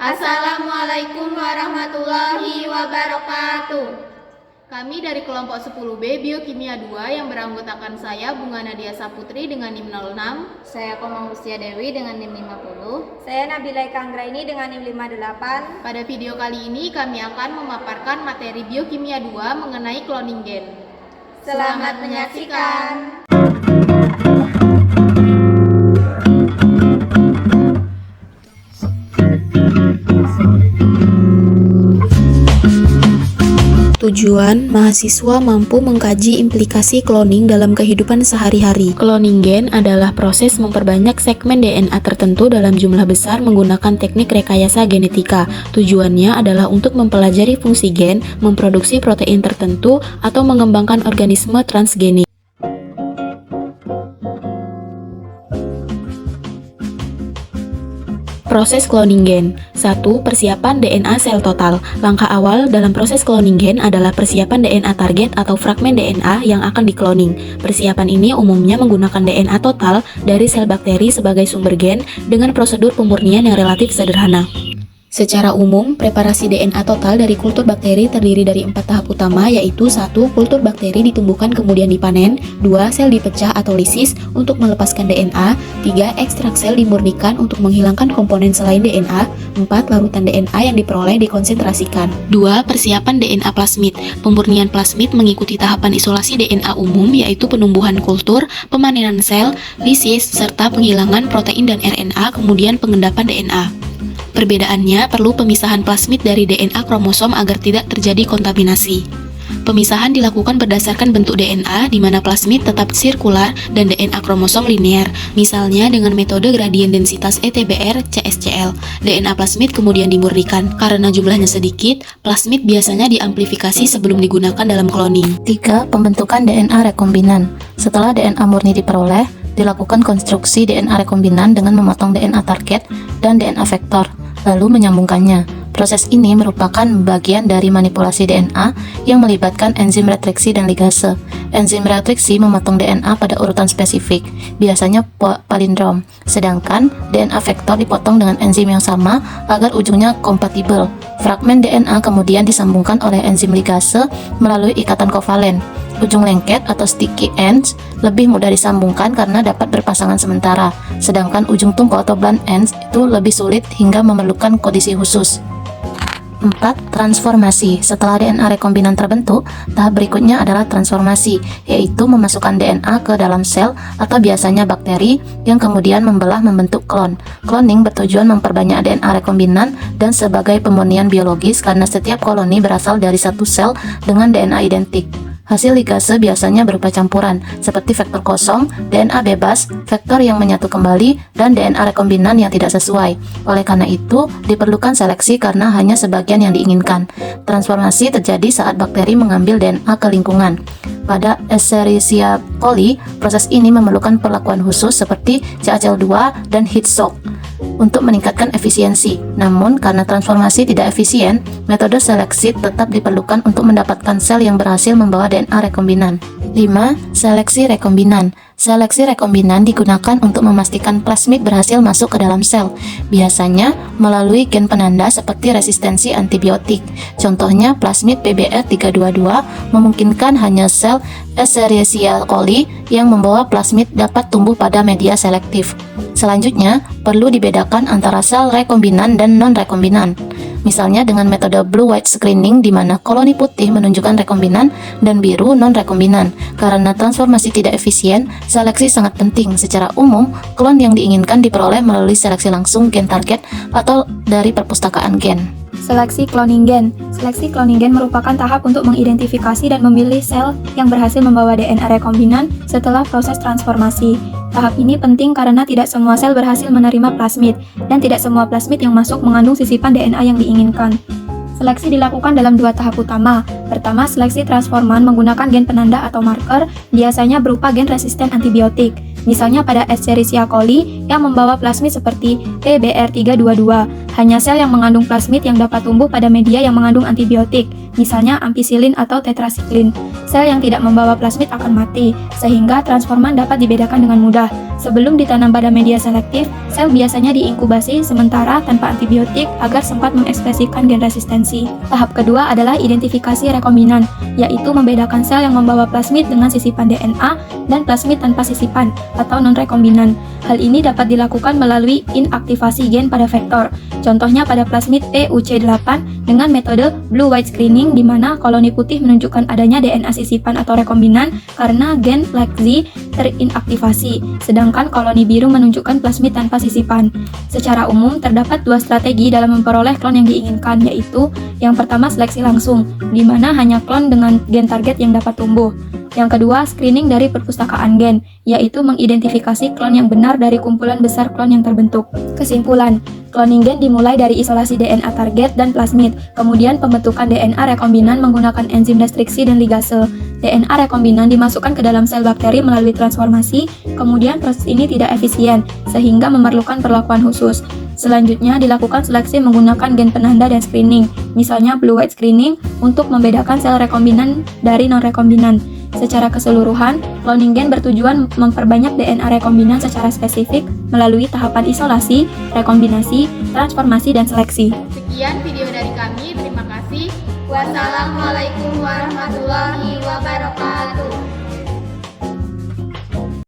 Assalamualaikum warahmatullahi wabarakatuh. Kami dari kelompok 10B Biokimia 2 yang beranggotakan saya Bunga Nadia Saputri dengan NIM 06, saya Komang Lucia Dewi dengan NIM 50, saya Nabila Anggraini dengan NIM 58. Pada video kali ini kami akan memaparkan materi Biokimia 2 mengenai cloning gen. Selamat menyaksikan. Tujuan, mahasiswa mampu mengkaji implikasi cloning dalam kehidupan sehari-hari. Cloning gen adalah proses memperbanyak segmen DNA tertentu dalam jumlah besar menggunakan teknik rekayasa genetika. Tujuannya adalah untuk mempelajari fungsi gen, memproduksi protein tertentu, atau mengembangkan organisme transgenik. Proses cloning gen. 1. Persiapan DNA sel total. Langkah awal dalam proses cloning gen adalah persiapan DNA target atau fragmen DNA yang akan dikloning. Persiapan ini umumnya menggunakan DNA total dari sel bakteri sebagai sumber gen dengan prosedur pemurnian yang relatif sederhana. Secara umum, preparasi DNA total dari kultur bakteri terdiri dari 4 tahap utama, yaitu 1. Kultur bakteri ditumbuhkan kemudian dipanen, 2. Sel dipecah atau lisis untuk melepaskan DNA, 3. Ekstrak sel dimurnikan untuk menghilangkan komponen selain DNA, 4. Larutan DNA yang diperoleh dikonsentrasikan. 2. Persiapan DNA plasmid. Pemurnian plasmid mengikuti tahapan isolasi DNA umum, yaitu penumbuhan kultur, pemanenan sel, lisis, serta penghilangan protein dan RNA, kemudian pengendapan DNA. Perbedaannya, perlu pemisahan plasmid dari DNA kromosom agar tidak terjadi kontaminasi. Pemisahan dilakukan berdasarkan bentuk DNA, di mana plasmid tetap sirkular dan DNA kromosom linear, misalnya dengan metode gradien densitas ETBR-CSCL. DNA plasmid kemudian dimurnikan. Karena jumlahnya sedikit, plasmid biasanya diamplifikasi sebelum digunakan dalam cloning. 3. Pembentukan DNA rekombinan. Setelah DNA murni diperoleh, dilakukan konstruksi DNA rekombinan dengan memotong DNA target dan DNA vektor, lalu menyambungkannya. Proses ini merupakan bagian dari manipulasi DNA yang melibatkan enzim retriksi dan ligase. Enzim retriksi memotong DNA pada urutan spesifik, biasanya palindrom, sedangkan DNA vektor dipotong dengan enzim yang sama agar ujungnya kompatibel. Fragmen DNA kemudian disambungkan oleh enzim ligase melalui ikatan kovalen. Ujung lengket atau sticky ends lebih mudah disambungkan karena dapat berpasangan sementara, sedangkan ujung tungku atau blunt ends itu lebih sulit hingga memerlukan kondisi khusus. 4. Transformasi. Setelah DNA rekombinan terbentuk, tahap berikutnya adalah transformasi, yaitu memasukkan DNA ke dalam sel atau biasanya bakteri yang kemudian membelah membentuk klon. Cloning bertujuan memperbanyak DNA rekombinan dan sebagai pemurnian biologis karena setiap koloni berasal dari satu sel dengan DNA identik. Hasil ligase biasanya berupa campuran, seperti vektor kosong, DNA bebas, vektor yang menyatu kembali, dan DNA rekombinan yang tidak sesuai. Oleh karena itu, diperlukan seleksi karena hanya sebagian yang diinginkan. Transformasi terjadi saat bakteri mengambil DNA ke lingkungan. Pada Escherichia coli, proses ini memerlukan perlakuan khusus seperti CACL2 dan heat shock untuk meningkatkan efisiensi. Namun, karena transformasi tidak efisien, metode seleksi tetap diperlukan untuk mendapatkan sel yang berhasil membawa DNA rekombinan. 5. Seleksi rekombinan. Seleksi rekombinan digunakan untuk memastikan plasmid berhasil masuk ke dalam sel, biasanya melalui gen penanda seperti resistensi antibiotik. Contohnya, plasmid PBR322 memungkinkan hanya sel Escherichia coli yang membawa plasmid dapat tumbuh pada media selektif. Selanjutnya, perlu dibedakan antara sel rekombinan dan non-rekombinan. Misalnya dengan metode blue-white screening di mana koloni putih menunjukkan rekombinan dan biru non-rekombinan. Karena transformasi tidak efisien, seleksi sangat penting. Secara umum, klon yang diinginkan diperoleh melalui seleksi langsung gen target atau dari perpustakaan gen. Seleksi cloning gen. Seleksi cloning gen merupakan tahap untuk mengidentifikasi dan memilih sel yang berhasil membawa DNA rekombinan setelah proses transformasi. Tahap ini penting karena tidak semua sel berhasil menerima plasmid, dan tidak semua plasmid yang masuk mengandung sisipan DNA yang diinginkan. Seleksi dilakukan dalam 2 tahap utama. Pertama, seleksi transforman menggunakan gen penanda atau marker, biasanya berupa gen resisten antibiotik. Misalnya pada Escherichia coli yang membawa plasmid seperti EBR322, hanya sel yang mengandung plasmid yang dapat tumbuh pada media yang mengandung antibiotik, misalnya ampicillin atau tetrasiklin. Sel yang tidak membawa plasmid akan mati, sehingga transforman dapat dibedakan dengan mudah. Sebelum ditanam pada media selektif, sel biasanya diinkubasi sementara tanpa antibiotik agar sempat mengekspresikan gen resistensi. Tahap kedua adalah identifikasi rekombinan, yaitu membedakan sel yang membawa plasmid dengan sisipan DNA dan plasmid tanpa sisipan atau non-rekombinan. Hal ini dapat dilakukan melalui inaktivasi gen pada vektor. Contohnya pada plasmid PUC8 dengan metode blue-white screening di mana koloni putih menunjukkan adanya DNA sisipan atau rekombinan karena gen LAGZ terinaktivasi, sedangkan koloni biru menunjukkan plasmid tanpa sisipan. Secara umum, terdapat dua strategi dalam memperoleh klon yang diinginkan, yaitu yang pertama seleksi langsung, di mana hanya klon dengan gen target yang dapat tumbuh. Yang kedua, screening dari perpustakaan gen, yaitu mengidentifikasi klon yang benar dari kumpulan besar klon yang terbentuk. Kesimpulan, cloning gen dimulai dari isolasi DNA target dan plasmid, kemudian pembentukan DNA rekombinan menggunakan enzim restriksi dan ligase. DNA rekombinan dimasukkan ke dalam sel bakteri melalui transformasi, kemudian proses ini tidak efisien, sehingga memerlukan perlakuan khusus. Selanjutnya dilakukan seleksi menggunakan gen penanda dan screening, misalnya blue-white screening, untuk membedakan sel rekombinan dari non-rekombinan. Secara keseluruhan, cloning gen bertujuan memperbanyak DNA rekombinan secara spesifik melalui tahapan isolasi, rekombinasi, transformasi, dan seleksi. Sekian video dari kami, terima kasih. Wassalamualaikum warahmatullahi wabarakatuh.